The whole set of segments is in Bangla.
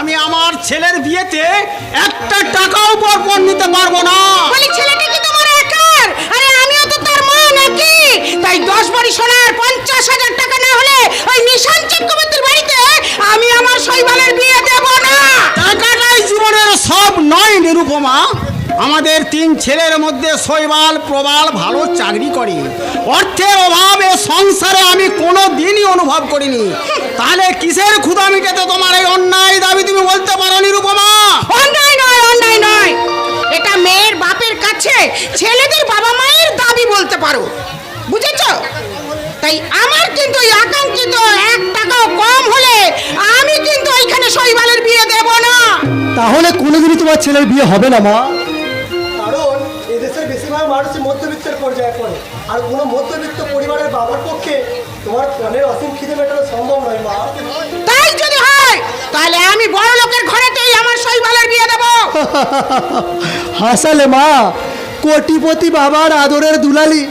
আমি আমার ছেলের বিয়েতে একটা টাকাও পরপর নিতে পারবো না। বলি ছেলেটা কি তোমার একার? আরে আমিও তো তার মা নাকি? তাই 10 ভরি সোনার 50,000 টাকা না হলে ওই নিশান চক্রবর্তীর বাড়িতে আমি আমার শৈবালের বিয়ে দেব না। টাকাটাই জীবনের সব নয় নিরুপমা। আমাদের 3 ছেলের মধ্যে শৈবাল প্রবাল ভালো চাকরি করে, অর্থের অভাবে সংসারে আমি কোনো দিনই অনুভব করিনি। তাহলে কিসের ক্ষুধা মিটাতে তোমার এই অন্যায় দাবি তুমি বলতে পারো নিরুপমা? অন্যায় নয়, অন্যায় নয়, এটা মেয়ের বাপের কাছে ছেলেদের বাবা মায়ের দাবি বলতে পারো, বুঝেছো? তাই আমার কিন্তু আকাঙ্ক্ষিত 1 টাকাও কম হলে আমি কিন্তু ওইখানে শৈবালের বিয়ে দেব না। তাহলে কোনোদিনই তোমার ছেলের বিয়ে হবে না মা? কারণ এদেশের বেশিরভাগ মানুষই মধ্যবিত্তের পর্যায়ে পড়ে, আর কোনো মধ্যবিত্ত পরিবারের বাবার পক্ষে তোমার প্রাণের অসীম খিদে মেটানো সম্ভব নয় মা। তাই যদি হয় তাহলে আমি বড় লোকের ঘরেতেই আমার শৈবালের বিয়ে দেব। হাসালে মা, কোটিপতি বাবার আদরের দুলালি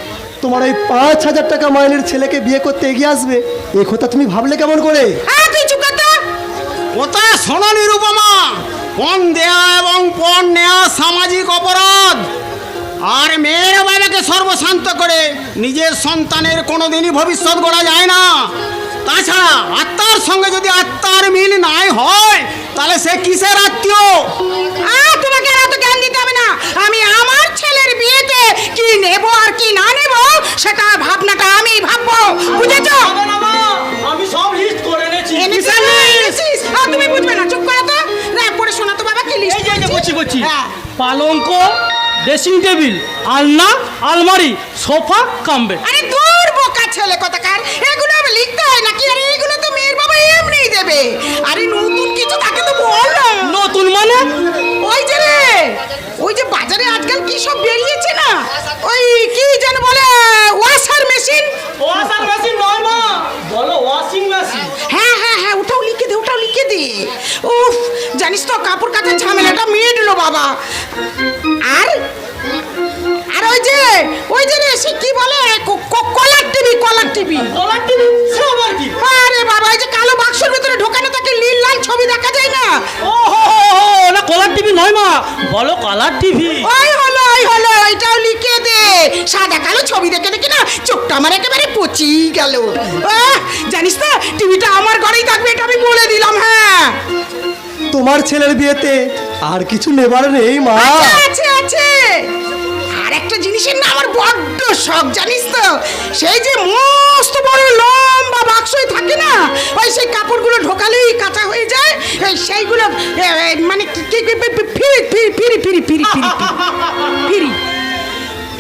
তোমার এই 5,000 টাকা মাইনের ছেলেকে বিয়ে করতে এগিয়ে আসবে, এ কথা তুমি ভাবলে কেমন করে? হ্যাঁ, তুই চুপ কর তো। কোথায় শোনো নিরুপমা, পণ দেয়া এবং পণ নেওয়া সামাজিক অপরাধ। আর মেয়ের বাবাকে সর্বশান্ত করে নিজের সন্তানের কোনোদিনই ভবিষ্যৎ গড়া যায় না। তাছাড়া আত্মার সঙ্গে যদি আত্মার মিল নাই হয় তাহলে সে কিসের আত্মীয়? তোমাকে আর এত জ্ঞান দিতে হবে না। আমি আমার ছেলের বিয়েতে কি নেব আর কি না নেব সেটা ভাবনাটা আমি ভাববো, বুঝেছো? আমি সব লিস্ট করে এনেছি। এনেছিস? তুমি বুঝবে না, চুপ করো তো। পড়ে শোনা তো বাবা, কি লিস্ট? বলছি পালঙ্ক, ড্রেসিং টেবিল, আলনা, আলমারি, সোফা, কামবে। আরে দূর বোকা ছেলে কোথাকার, এগুলো আমি লিখতে হয় নাকি? আরে এগুলো তো মেয়ের বাবা এমনিই দেবে। আরে নতুন কিছু তাকে তো বলো। নতুন মানে? ওই যে বাজারে আজকাল কি সব বেরিয়েছে না, ওই কি যেন বলে ওয়াশার মেশিন। ওয়াশিং মেশিন নয় মা, বলো ওয়াশিং মেশিন। হ্যাঁ হ্যাঁ হ্যাঁ, ওটাও লিখে দে। উফ, জানিস তো কাপড় কাচার ঝামেলাটা মিটলো বাবা। আর আর ওই যে রে সে কি বলে কলার টিভি। আরে বাবা, ওই যে কালো বাক্সের ভিতরে ঢোকানো থাকে, নীল লাল ছবি দেখা যায় না? ও না, কলার টিভি নয় মা, বলো কালার টিভি। ওই হলো ওইটাও লিখে দে। সাদা কালো ছবি দেখে না চোখটা আমার একেবারে পচি গেল। জানিস তো টিভিটা আমার ঘরেই থাকবে, এটা আমি বলে দিলাম। হ্যাঁ, তোমার ছেলের বিয়েতে আর কিছু নেবার নেই মা? আছে। আর একটা জিনিসের না আমার বড্ড শখ, জানিস তো? সেই যে মস্ত বড় লম্বা বাক্সই থাকে না, ওই সেই কাপড়গুলো ঢোকালেই কাঁচা হয়ে যায়, সেইগুলো মানে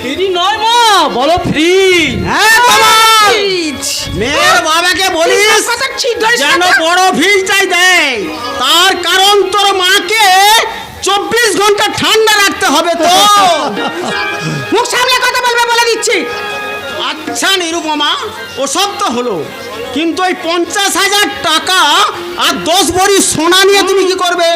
ফ্রি নয় মা, বলো ফ্রি। হ্যাঁ বাবা, মেয়ের বাবাকে বলিস যেন বড় ফ্রিজ চাই দেয়। তার কারণ তোর মাকে 24 ঘন্টা ঠান্ডা রাখতে হবে তো। মুখ সামলে কথা বলবে বলে দিচ্ছি। আচ্ছা নিরুপমা, ওসব তো হলো, কিন্তু ওই 50,000 টাকা আর 10 ভরি সোনা নিয়ে তুমি কি করবে?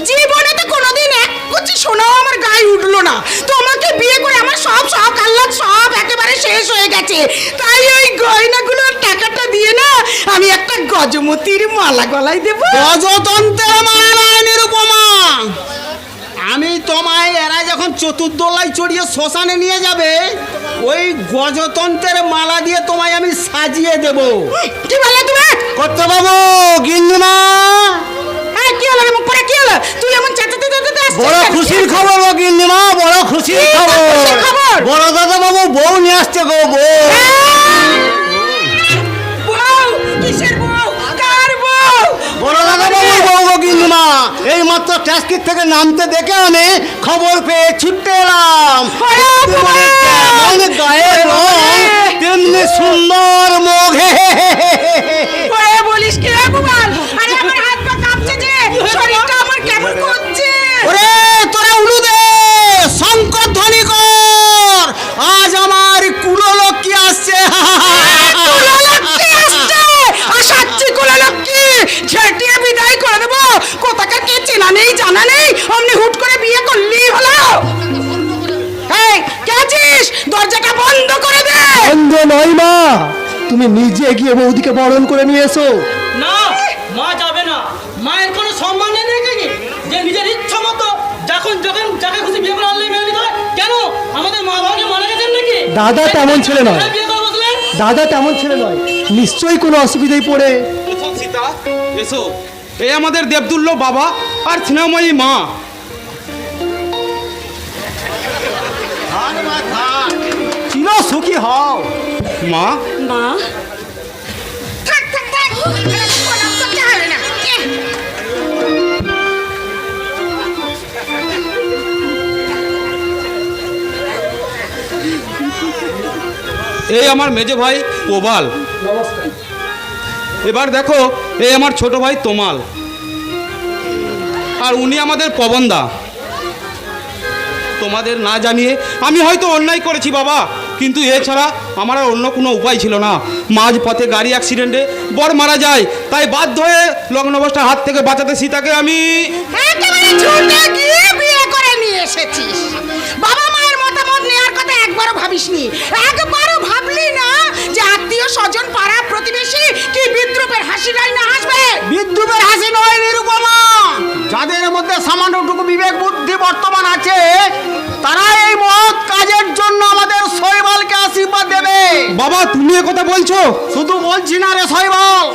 জীবনে তো কোনোদিন এক কুচি সোনাও আমার গায়ে উঠলো না। তোমাকে বিয়ে করে আমার সব শখ আহ্লাদ সব একেবারে শেষ হয়ে গেছে। তাই ওই গয়নাগুলোর টাকাটা দিয়ে না আমি একটা গজমতির মালা গলায় দেব। গজতন্ত্রের মালা নয় নিরুপমা, আমি তোমায় এরা যখন চতুর্দোলায় চড়িয়ে শ্মশানে নিয়ে যাবে ওই গজতন্ত্রের মালা দিয়ে তোমায় আমি সাজিয়ে দেব। কি বলে তুমি? কত বাবু, গিন্নিমা, কি হলো? মুখ পড়ে কি হলো? তুই এমন চেঁচাতে বড় খুশির খবর গো গিন্নিমা, বড় খুশির খবর। বড় দাদা বাবু বউ নিয়ে আসছে গো, বউ। কিসের বউ? কার বউ? বড় দাদা বাবুর বউ গো গিন্নিমা। এই মাত্র ট্যাক্সির থেকে নামতে দেখে আমি খবর পেয়ে ছুটতে এলাম। কেমন গায়ের রং তেমনি সুন্দর মুখ। বলিস কি রে গোপাল? আরে আমার হাত পা কাঁপছে যে, শরীরটা আমার কেমন করছে। ওরে তোরা উলু দে, শঙ্কর ধ্বনি কর, আজ আমার কুললক্ষ্মী আসছে। কুললক্ষ্মী আসছে? আসাচ্ছি কুললক্ষ্মী, ঝেঁটিয়ে বিদায় করে দেবো। কোথাকার কে চেনা নেই জানা নেই, অমনি হুট করে বিয়ে করলেই হলো। এই কে আছিস? দরজাটা বন্ধ করে দে। বন্ধ নয় মা, তুমি নিজে গিয়ে বৌদিকে বরণ করে নিয়ে এসো। না, মা যাবে না, মায়ের কোনো সম্মান নেই। দাদা তেমন ছেলে নয়, বিয়ে করে বসলে? দাদা তেমন ছেলে নয়, নিশ্চয়ই কোনো অসুবিধায় পড়ে। এসো সীতা, এসো। এই আমাদের দেবদুল্য বাবা আর স্নেহময়ী মা। চির সুখী হও। মা, মা, থাক থাক থাক প্রণাম করতে হবে না এই আমার মেজো ভাই প্রবাল। এবার দেখো, এই আমার ছোট ভাই তোমাল, আর উনি আমাদের পবনদা। তোমাদের না জানিয়ে আমি হয়তো অন্যায় করেছি বাবা, কিন্তু এছাড়া আমার আর অন্য কোনো উপায় ছিল না। মাঝ পথে গাড়ি অ্যাক্সিডেন্টে বর মারা যায়, তাই বাধ্য হয়ে লগ্নভ্রষ্টার হাত থেকে বাঁচাতে সীতাকে আমি একেবারে ছুটে গিয়ে বিয়ে করে নিয়ে এসেছিস। বাবা মায়ের মতামত নেওয়ার কথা একবারও ভাবিসনি, একবারও ভাবলি না যে আত্মীয় স্বজন পাড়া প্রতিবেশী কি বিদ্রুপের হাসিটাই না হাসবে। বিদ্যুতের হাসি নয় নিরুপমা, যাদের মধ্যে সামান্যটুকু বিবেক বুদ্ধি বর্তমান আছে তারা এই মহৎ কাজের জন্য আমাদের শৈবালকে আশীর্বাদ দেবে। বাবা তুমি এ কথা বলছো? শুধু বলছি না রে শৈবাল,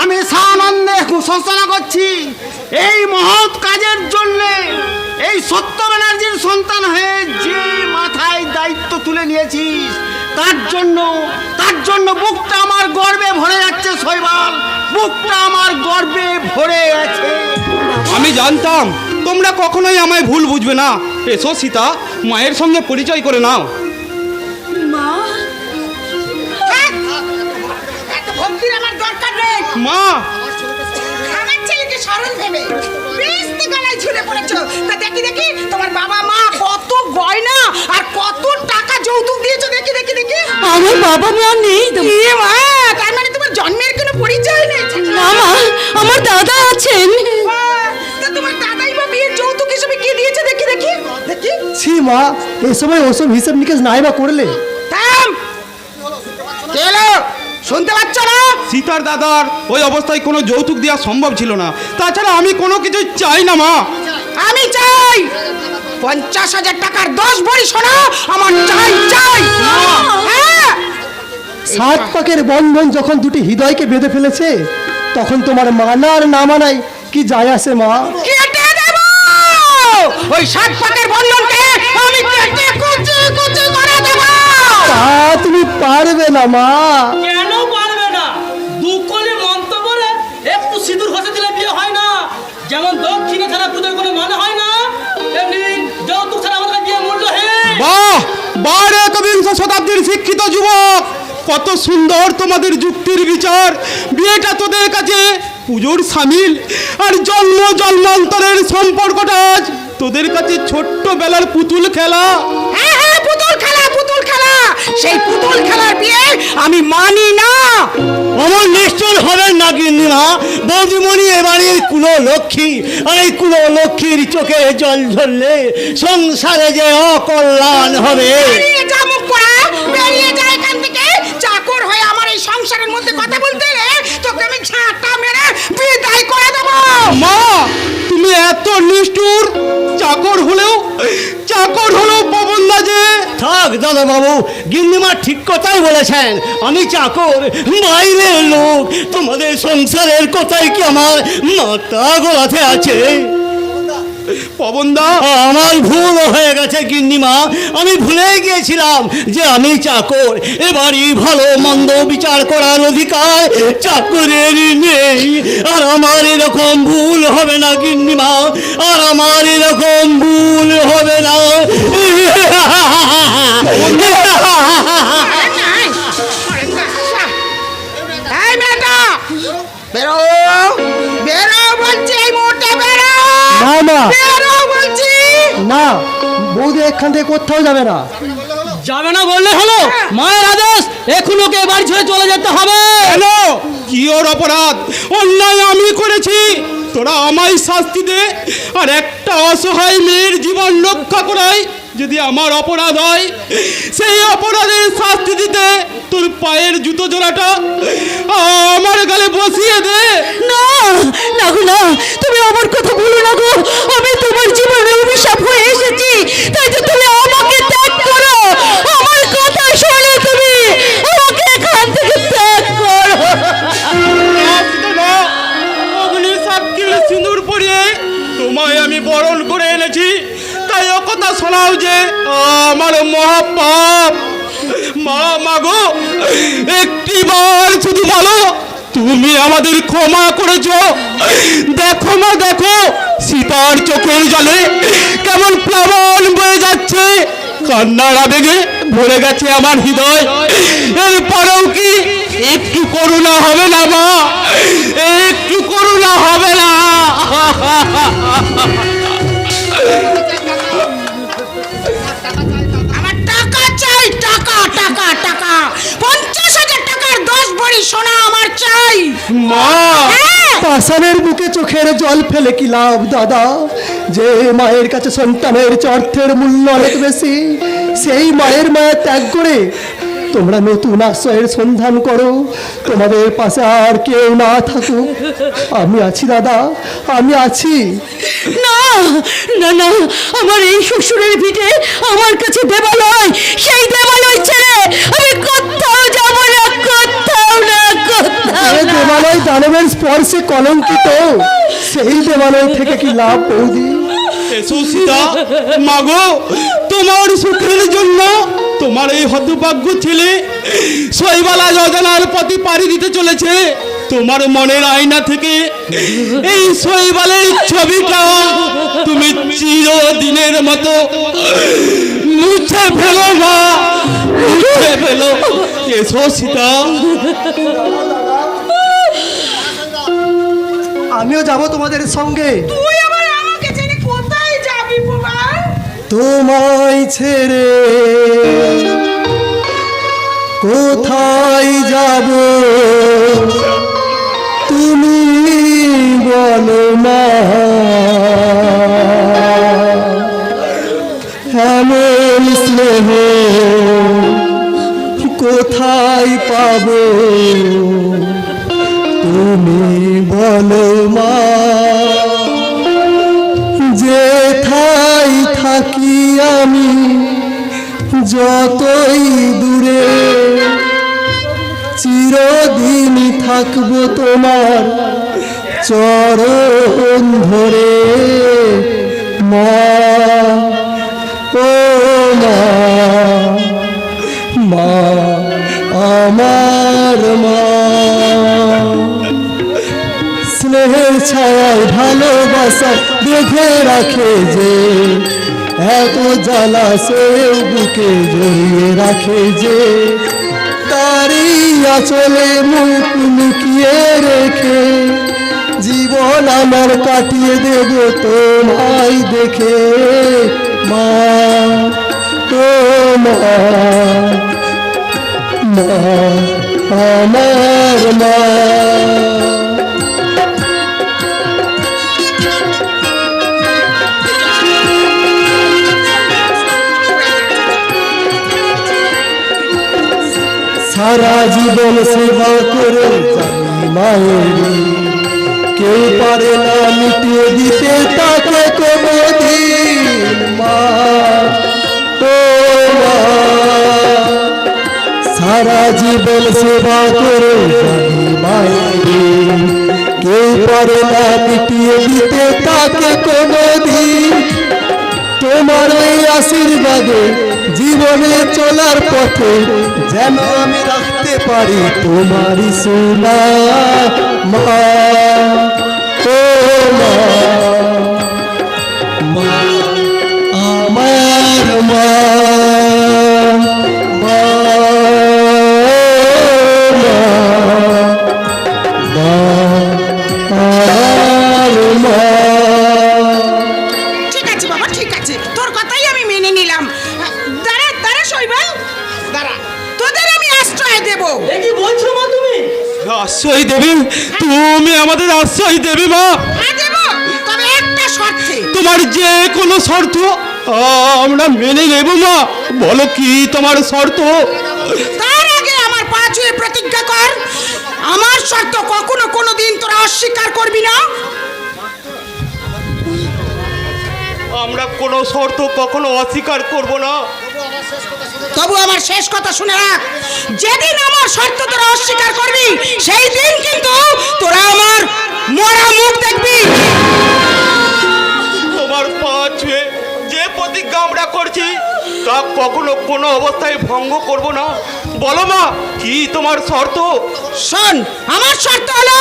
আমি সানন্দে ঘোষণা করছি এই মহৎ কাজের জন্য এই সত্য ব্যানার্জির সন্তান হয়ে যে মাথায় দায়িত্ব তুলে নিয়েছিস তার জন্য বুকটা আমার গর্বে ভরে যাচ্ছে শৈবাল, বুকটা আমার গর্বে ভরে আছে। আমি জানতাম তোমরা কখনোই আমায় ভুল বুঝবে না। এসো সীতা, মায়ের সঙ্গে পরিচয় করে নাও। মা, থাক, এত ভক্তির আমার দরকার নেই। মা, আমার ছেলেকে সরল ভেবে বেস্ত গলায় ঝুলে পড়েছো। তা দেখি দেখি তোমার বাবা মা কত গয়না আর কত টাকা যৌতুক দিয়েছো, দেখি দেখি দেখি। আমার বাবা মা নেই তো। এ মা, তার মানে তোমার জন্মের কোনো পরিচয় নেই? না মা, আমার দাদা আছেন। মা, তা তোমার দাদাই বা বিয়ের যৌতুক হিসেবে কি দিয়েছে দেখি দেখি দেখি। ছি মা, এই সময় ওসব হিসেব নিকেশ নাই বা করলে। থাম, কে এলো? শুনতে পাচ্ছ না? সীতার দাদার ওই অবস্থায় কোনো যৌতুক দেওয়া সম্ভব ছিল না। তাছাড়া আমি কোনো কিছু চাই না মা। আমি চাই 50,000 টাকার 10 ভরি সোনা আমার চাই চাই। হ্যাঁ, সাত পাকের বন্ধন যখন দুটি হৃদয়কে বেঁধে ফেলেছে, তখন তোমার মানা আর না মানাই কি যায় আসে মা? কেটে দেব ওই 7 পাকের বন্ধনকে, আমি কেটে কুচি কুচি করে দেব। তা তুমি পারবে না মা। কেন পারবে না? দুকলে মন্ত্র বলে একটু সিঁদুর ঘষে দিলে বিয়ে হয় না। যেমন দক্ষিণে ছাড়া পুজোর কোনো মানে হয় না, তেমনি যৌতুক ছাড়া আমাদের বিয়ে মূল্যহীন। বাহ, বারে একবিংশ শতাব্দীর শিক্ষিত যুবক, কত সুন্দর তোমাদের যুক্তির বিচার। বিয়েটা তোদের কাছে পুজোর সামিল, আর জন্ম জন্মান্তরের সম্পর্কটা আজ তোদের কাছে ছোট্ট বেলার পুতুল খেলা। হ্যাঁ হ্যাঁ, পুতুল খেলা, পুতুল খেলা। সেই পুতুল খেলার বিয়ে আমি মানি না। অমন নিশ্চল হবেন না গিন্নিমা। বৌদিমণি এবারে কুলো লক্ষ্মী, আর এই কুলো লক্ষ্মীর চোখে জল ঝরলে সংসারে যে অকল্যাণ হবে। বেরিয়ে যা মুখ পোড়া, বেরিয়ে যা এখান থেকে। চাকর হয়ে আমার এই সংসারের মধ্যে কথা বলতে এলে তোকে আমি ঝাঁটা মেরে বিদায় করে দেবো। মা, তুমি এত নিষ্ঠুর! চাকর হলেও পবনদা যে। থাক দাদা বাবু, গিন্নিমা ঠিক কথাই বলেছেন। আমি চাকর, বাইরের লোক। তোমাদের সংসারের কথাই কি আমার মাথা গলাতে আছে? পবনদা, আমার ভুল হয়ে গেছে গিন্নিমা। আমি ভুলে গিয়েছিলাম যে আমি চাকর। এবারই ভালো মন্দ বিচার করার অধিকার চাকরের নেই। আর আমার এরকম ভুল হবে না গিন্নিমা, আর আমার এরকম ভুল হবে না। এই মেয়েটা, বেরো, বেরো বলছি, এই মুহূর্তে বেরো। না মা, বেরো বলছি। না, বৌদি এখান থেকে কোথাও যাবে না। যাবে না বললে হলো? মায়ের আদেশ, এখন ওকে বাড়ি ছেড়ে চলে যেতে হবে। কেন? কি ওর অপরাধ? অন্যায় আমি করেছি, তোরা আমায় শাস্তি দে। আর একটা অসহায় মেয়ের জীবন রক্ষা করাই যদি আমার অপরাধ হয়, সেই অপরাধের শাস্তি দিতে তোর পায়ের জুতো জোড়াটা আমার গালে বসিয়ে দে। না না গো, না, তুমি আমার কথা বলো না গো। আমি তোমার জীবনে অভিশাপ হয়ে এসেছি, তাই তো তুমি আমাকে ত্যাগ করো। আমার কথা শোনো। গেছি, তাই ও কথা শোনাও যে আমার মহাপাপ। মা গো, একটিবার শুধু বলো তুমি আমাদের ক্ষমা করেছো। দেখো মা, দেখো সীতার চোখের জলে কেমন প্লাবন বয়ে যাচ্ছে, কান্নার আবেগে ভরে গেছে আমার হৃদয়। এরপরেও কি একটু করুণা হবে না মা? একটু করুণা হবে না? আমার টাকা চাই, টাকা টাকা টাকা। 50,000 টাকার 10 ভরি সোনা আমার চাই। মা, হ্যাঁ, পাষাণের বুকে চোখের জল ফেলে কি লাভ দাদা? যে মায়ের কাছে সন্তানের অর্থের মূল্য অনেক বেশি, সেই মায়ের মায়া ত্যাগ করে তোমরা নতুন আশ্রয়ের সন্ধান করো। তোমাদের পাশে আর কেউ না থাকুক, আমি আছি দাদা, আমি আছি। না না না, আমার এই শ্বশুরের ভিটে আমার কাছে দেবালয়, সেই দেবালয় ছেড়ে আমি কোথাও যাব না, কোথাও না, কোথাও এ না। দেবালয় দানবের স্পর্শে কলঙ্কিত, সেই দেবালয় থেকে কি লাভ বৌদি? এসো সীতা। মাগো, তোমার সুখের জন্য তোমার এই হতভাগ্য ছেলে শৈবালা যোজনার পথে পাড়ি দিতে চলেছে। তোমার মনের আয়না থেকে এই শৈবালের ছবিটা তুমি চিরদিনের মতো মুছে ফেলো মা, মুছে ফেলো। এসো সীতা। আমিও যাব তোমাদের সঙ্গে। তুই আবার আমাকে ছেড়ে কোথায় যাবি বাবা? তোমায় ছেড়ে কোথায় যাব তুমি বলো না? এমন স্নেহ কোথায় পাবো তুমি বলো মা? যেথায় থাকি আমি যতই দূরে, চিরদিন থাকবো তোমার চরণ ধরে মা, ও মা, মা আমার মা। স্নেহের ছায়ায় ভালোবাসা বেঁধে রাখে যে, এত জ্বালা সেও বুকে জড়িয়ে রাখে যে, তারই আঁচলে মুখ লুকিয়ে রেখে জীবন আমার কাটিয়ে দেব তোমায় দেখে মা, ও মা, মা আমার মা। সারা জীবন সেবা করে যাই মায়ের, কেউ পারে না মিটিয়ে দিতে তাকে কোনদিন মা, ও মা। সারা জীবন সেবা করে যাই মায়ের, কেউ পারে না মিটিয়ে দিতে তাকে কোনদিন। তোমার ওই আশীর্বাদে জীবনে চলার পথে যেন আমি রাখতে পারি তোমারই সোনা মা, ও মা, মা আমার মা, মা, মা, মা আমার মা। ঠিক আছে বাবা, ঠিক আছে, তোর কথাই আমি মেনে নিলাম। দাঁড়া দাঁড়া শৈবাল, দাঁড়া, তোদের আমি আশ্রয় দেব। এ কি বলছো মা তুমি? আশ্রয় দেবে? তুমি আমাদের আশ্রয় দেবে মা? হ্যাঁ দেব, তবে একটা শর্তে। তোমার যে কোনো শর্ত আমরা মেনে নেব মা। বলো কি তোমার শর্ত? তার আগে আমার পা ছুঁয়ে প্রতিজ্ঞা কর, আমার শর্ত কখনো কোনোদিন তোরা অস্বীকার করবি না। আমরা কোনো শর্ত কখনো অস্বীকার করব না। তবু আমার শেষ কথা শুনে রাখ, যেদিন আমার শর্ত তোরা অস্বীকার করবি সেই দিন কিন্তু তোরা আমার মরা মুখ দেখবি। তোমার পা ছুঁয়ে কখনো কোনো অবস্থায় ভঙ্গ করব না। বলো মা, কি তোমার শর্ত? শোন, আমার শর্ত হলো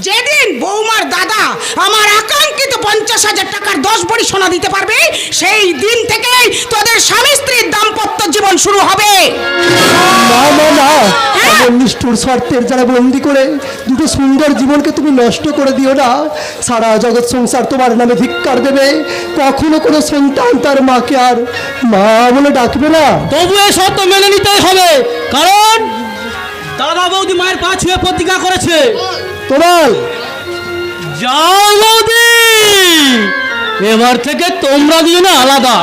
যেদিন বৌমার দাদা আমার আকাঙ্ক্ষিত 50,000 টাকার 10 ভরি সোনা দিতে পারবে, সেই দিন থেকেই তোদের স্বামী স্ত্রীর দাম্পত্য জীবন শুরু হবে। না না না, এমন নিষ্ঠুর শর্তের যারা বন্দি করে দুটো সুন্দর জীবনকে তুমি নষ্ট করে দিও না। সারা জগৎ সংসার তোমার নামে ধিক্কার দেবে, কখনো কোনো সন্তান তার মাকে আর মা বলে ডাকবে না। তবু এ শর্ত মেনে নিতেই হবে, কারণ দাদা বৌদি মায়ের পা ছুঁয়ে প্রতিজ্ঞা করেছে। তোমার যাও বৌদি, এবার থেকে তোমরা দিয়ে না আলাদা।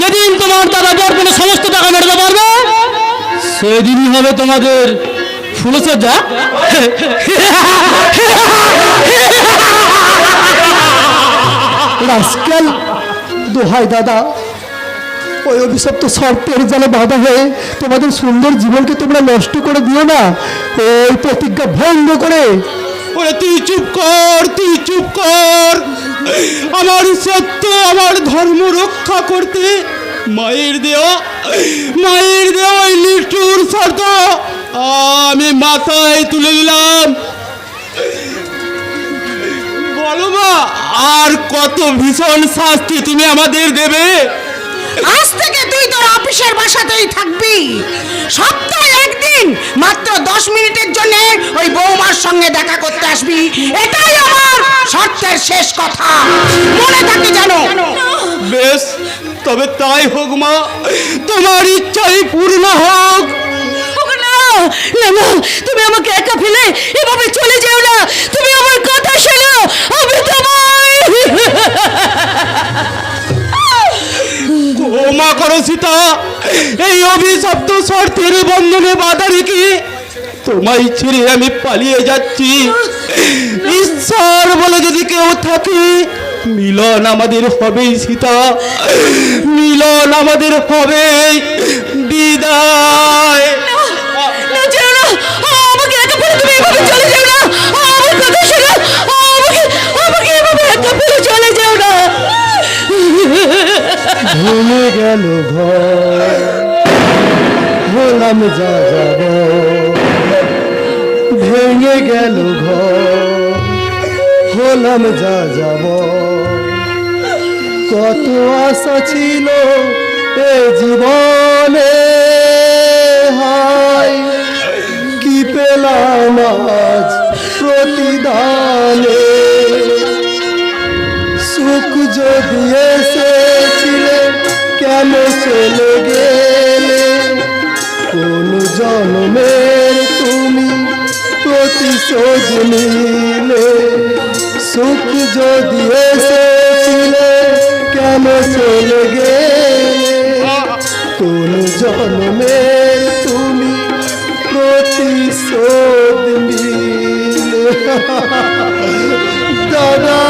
যেদিন তোমার দাদা দর্পণে সমস্ত টাকা মেটাতে পারবে, সেদিনই হবে তোমাদের ফুলসজ্জা। রাস্কেল, দোহাই দাদা, ওই অভিশপ্ত শর্তের জালে বাধা হয়ে তোমাদের সুন্দর জীবনকে তোমরা নষ্ট করে দিও না। ওই প্রতিজ্ঞা ভঙ্গ করে ওরে তুই চুপ কর, তুই চুপ কর। আমার সত্য, আমার ধর্ম রক্ষা করতে মায়ের দেওয়া ওই নিষ্ঠুর শর্ত আমি মাথায় তুলে নিলাম। বলো মা, আর কত ভীষণ শাস্তি তুমি আমাদের দেবে? আজ থেকে তুই তোর অফিসের বাসাতেই থাকবি। সপ্তাহে একদিন মাত্র 10 মিনিটের জন্য ওই বৌমার সঙ্গে দেখা করতে আসবি। এটাই আমার শর্তের শেষ কথা, মনে থাকে জানো। বেশ, তবে তাই হোক মা, তোমার ইচ্ছাই পূর্ণ হোক। ওগো না না না, তুমি আমাকে একা ফেলে এভাবে চলে যেও না। তুমি আমার কথা শোনো, আমি তোমায় ক্ষমা করো সীতা, এই অভিশপ্ত শর্তের বন্ধনে বাধা রেখে তোমায় ছেড়ে আমি পালিয়ে যাচ্ছি। ঈশ্বর বলে যদি কেউ থাকে, মিলন আমাদের হবেই সীতা, মিলন আমাদের হবেই। বিদায়। না, যেও না, আমাকে একা ফেলে তুমি এভাবে চলে যেও না। আমার কথা শোনো, আমাকে এভাবে একা ফেলে চলে যেও না। ভেঙে গেল ঘর, হলাম যা যাব। ভেঙে গেল ঘর, হলাম যা যাব। কত আশা ছিল এ জীবনে, হায় কি পেলাম আজ প্রতিদানে। সুখ যদি এসেছিলে কেন চলে গেলে, কোন জন্মের তুমি প্রতিশোধ নিলে। সুখ যদি এসেছিলে কেন চলে গেলে, কোন জন্মের তুমি প্রতিশোধ নিলে। দাদা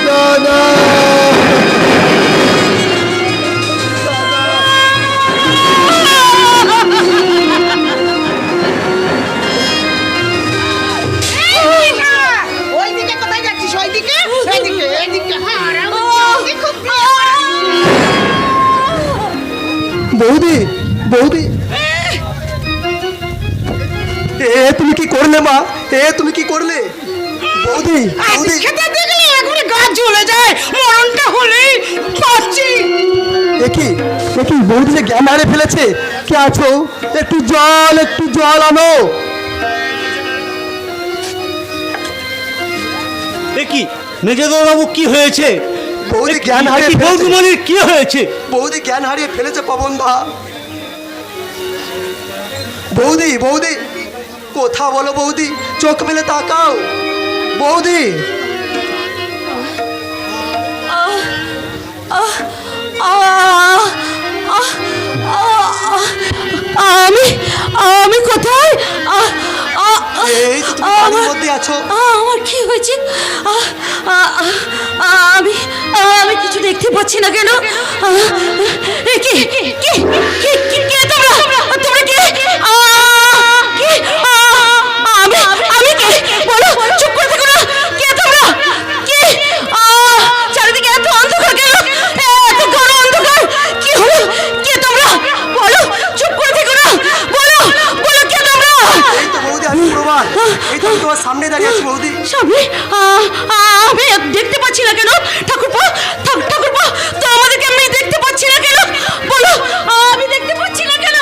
দাদা, ওইদিকে কোথায় যাচ্ছিস? ওইদিকে, এইদিকে, এইদিকে। বৌদি বৌদি, এ তুমি কি করলে মা? এ তুমি কি করলে? বৌদি বৌদি, খেতে দেখলে একবারে গা জ্বলে যায়, মরণটা হলেই পাচ্ছি। একই একই বৌদি যে জ্ঞান হারিয়ে ফেলেছে। কে আছো? একটু জল আনো। কি মেজদার বাবু, কি হয়েছে? বৌদি জ্ঞান হারিয়ে ফেলেছে। বৌদিমণির কি হয়েছে? বৌদি জ্ঞান হারিয়ে ফেলেছে পবন দা। বৌদি বৌদি, কথা বলো বৌদি, চোখ মেলে তাকাও বৌদি। আমি কোথায়? এই তো তুমি পানির মধ্যে আছো। আমার কি হয়েছে? আমি আমি কিছু দেখতে পাচ্ছি না কেন? কে কে কে কে তোমরা? তোমরা কে? আমি কে? বলো, চুপ করে থাকো না। কে তোমরা? কে? চারিদিকে এত অন্ধকার কেন? এত বৌদি স্বামী আমি দেখতে পাচ্ছি না কেন? ঠাকুরপো ঠাকুরপো, তো আমাদেরকে আমি দেখতে পাচ্ছি না কেন? বলো, আমি দেখতে পাচ্ছি না কেন?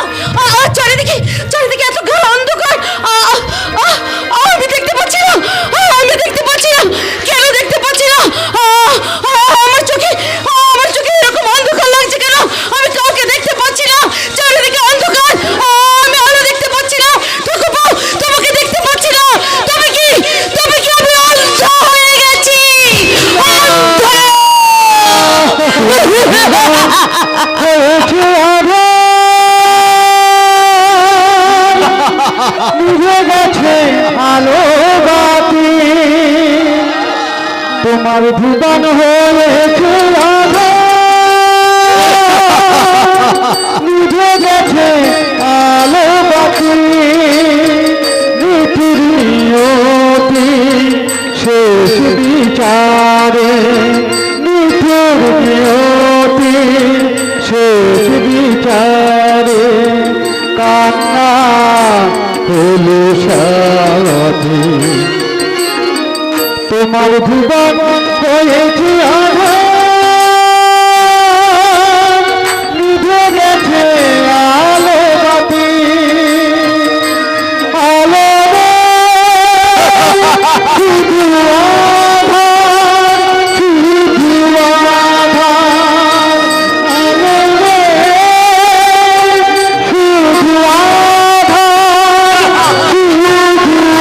চারিদিকে চারিদিকে এত ঘন অন্ধকার, আমি দেখতে পাচ্ছি না, আমি দেখতে পাচ্ছি না। কেন দেখতে পাচ্ছি না? আমার চোখে এরকম অন্ধকার লাগছে কেন? আমি কাউকে দেখতে পাচ্ছি না, চারিদিকে অন্ধকার, আমি আলো দেখতে পাচ্ছি না। ঠাকুরপো, তোমাকে দেখতে পাচ্ছি না। তুমি কি আমি অন্ধ হয়ে গেছি? অন্ধ! হয়েছে নিভে গেছে আলো বাতি, তোমার ভুবন হয়েছে নিভে গেছে আলো বাতি, নিত্যি শেষ বিচারে, নিত্যি শেষ বিচারে কান্না হলো সাথী, তোমার ভুবন হয়েছে আধার, নিভে গেছে আলো বাতি, আলো শুধু আধার, শুধু আধার, আলো শুধু আধার, শুধু আধার।